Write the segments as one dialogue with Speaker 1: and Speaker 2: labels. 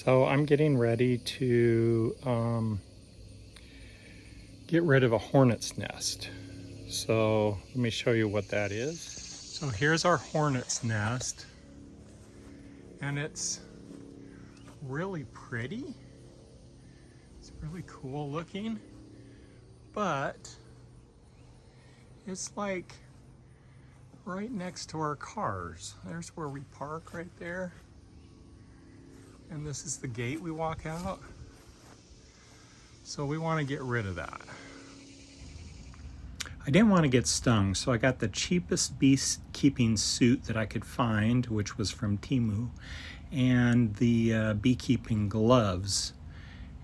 Speaker 1: So I'm getting ready to get rid of a hornet's nest. So let me show you what that is. So here's our hornet's nest, and it's really pretty. It's really cool looking, but it's like right next to our cars. There's where we park right there. And this is the gate we walk out. So we want to get rid of that. I didn't want to get stung, so I got the cheapest beekeeping suit that I could find, which was from Temu, and the beekeeping gloves.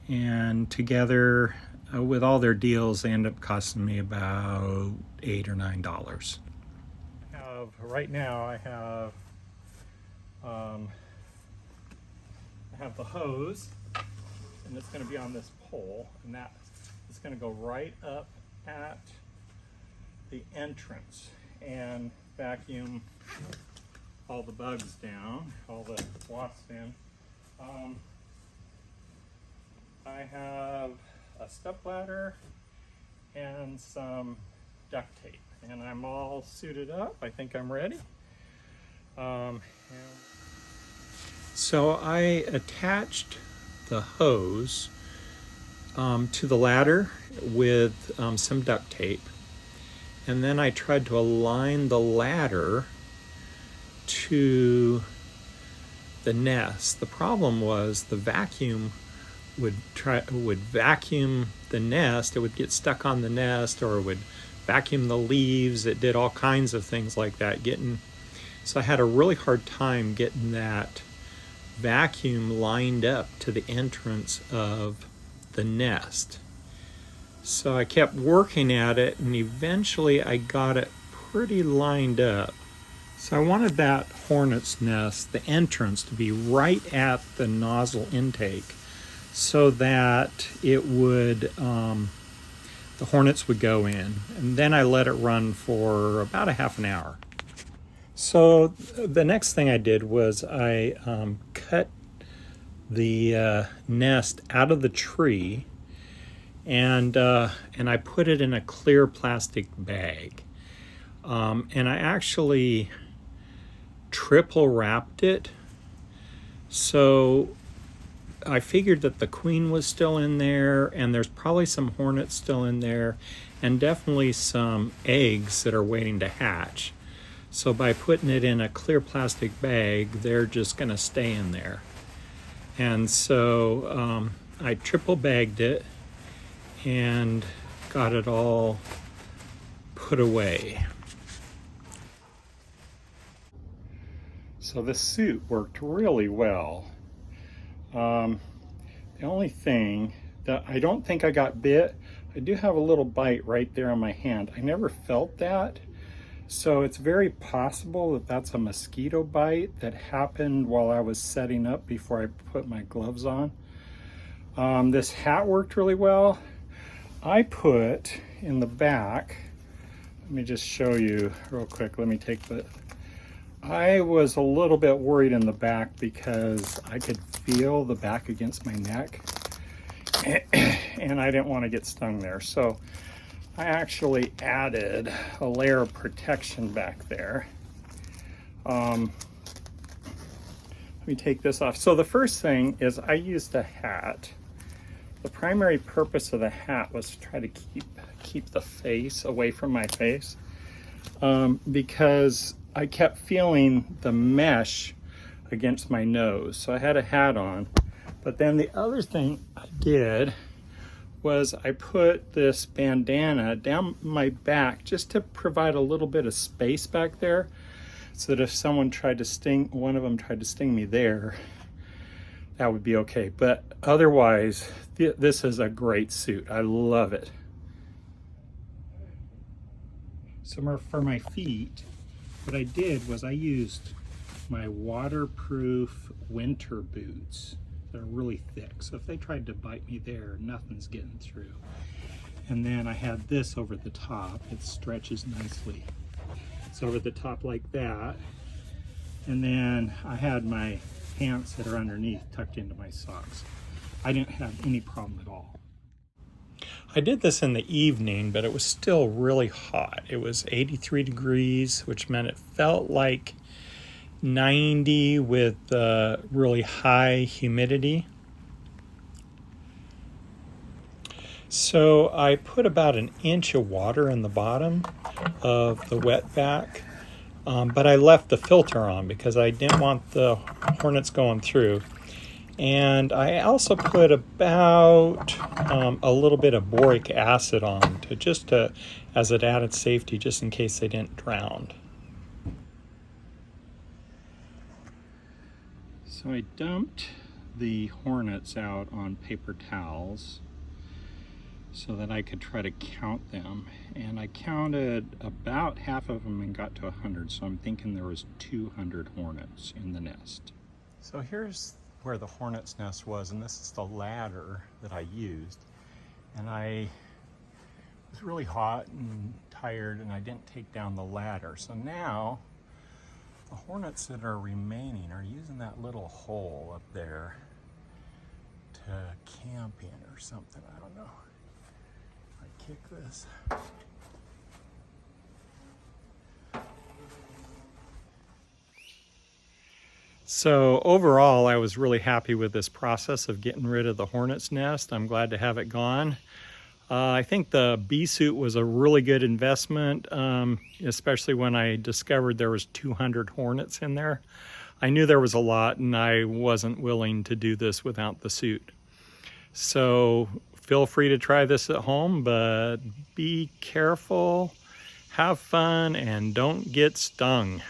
Speaker 1: And together, with all their deals, they end up costing me about $8 or $9. Right now, I have the hose, and it's going to be on this pole, and that is going to go right up at the entrance and vacuum all the bugs down, all the wasps in. I have a step ladder and some duct tape, and I'm all suited up. I think I'm ready. So I attached the hose to the ladder with some duct tape, and then I tried to align the ladder to the nest. The problem was the vacuum would vacuum the nest. It would get stuck on the nest, or it would vacuum the leaves. It did all kinds of things like that. So I had a really hard time getting that vacuum lined up to the entrance of the nest. So I kept working at it, and eventually I got it pretty lined up. So I wanted that hornet's nest, the entrance, to be right at the nozzle intake, so that it would, the hornets would go in. And then I let it run for about a half an hour. So the next thing I did was I cut the nest out of the tree, and I put it in a clear plastic bag. And I actually triple wrapped it. So I figured that the queen was still in there, and there's probably some hornets still in there, and definitely some eggs that are waiting to hatch. So by putting it in a clear plastic bag, they're just going to stay in there. And so I triple bagged it and got it all put away. So this suit worked really well. The only thing that I don't think I got bit, I do have a little bite right there on my hand. I never felt that. So it's very possible that that's a mosquito bite that happened while I was setting up before I put my gloves on. This hat worked really well. I put in the back, let me just show you real quick. I was a little bit worried in the back because I could feel the back against my neck, and I didn't want to get stung there. So I actually added a layer of protection back there. Let me take this off. So the first thing is I used a hat. The primary purpose of the hat was to try to keep the face away from my face, because I kept feeling the mesh against my nose. So I had a hat on. But then the other thing I did was I put this bandana down my back just to provide a little bit of space back there, so that if one of them tried to sting me there, that would be okay. But otherwise, this is a great suit. I love it. So for my feet, what I did was I used my waterproof winter boots. They're really thick, so if they tried to bite me there, nothing's getting through. And then I had this over the top. It stretches nicely. It's over the top like that. And then I had my
Speaker 2: pants that are underneath tucked into my socks. I didn't have any problem at all.
Speaker 1: I did this in the evening, but it was still really hot. It was 83 degrees, which meant it felt like 90 with really high humidity. So I put about an inch of water in the bottom of the wet vac, but I left the filter on because I didn't want the hornets going through. And I also put about a little bit of boric acid on as an added safety, just in case they didn't drown. So I dumped the hornets out on paper towels so that I could try to count them. And I counted about half of them and got to 100, so I'm thinking there was 200 hornets in the nest. So here's where the hornet's nest was, and this is the ladder that I used. And I was really hot and tired, and I didn't take down the ladder. So now the hornets that are remaining are using that little hole up there to camp in or something. I don't know. I kick this. So overall, I was really happy with this process of getting rid of the hornet's nest. I'm glad to have it gone. I think the bee suit was a really good investment, especially when I discovered there was 200 hornets in there. I knew there was a lot, and I wasn't willing to do this without the suit. So feel free to try this at home, but be careful, have fun, and don't get stung.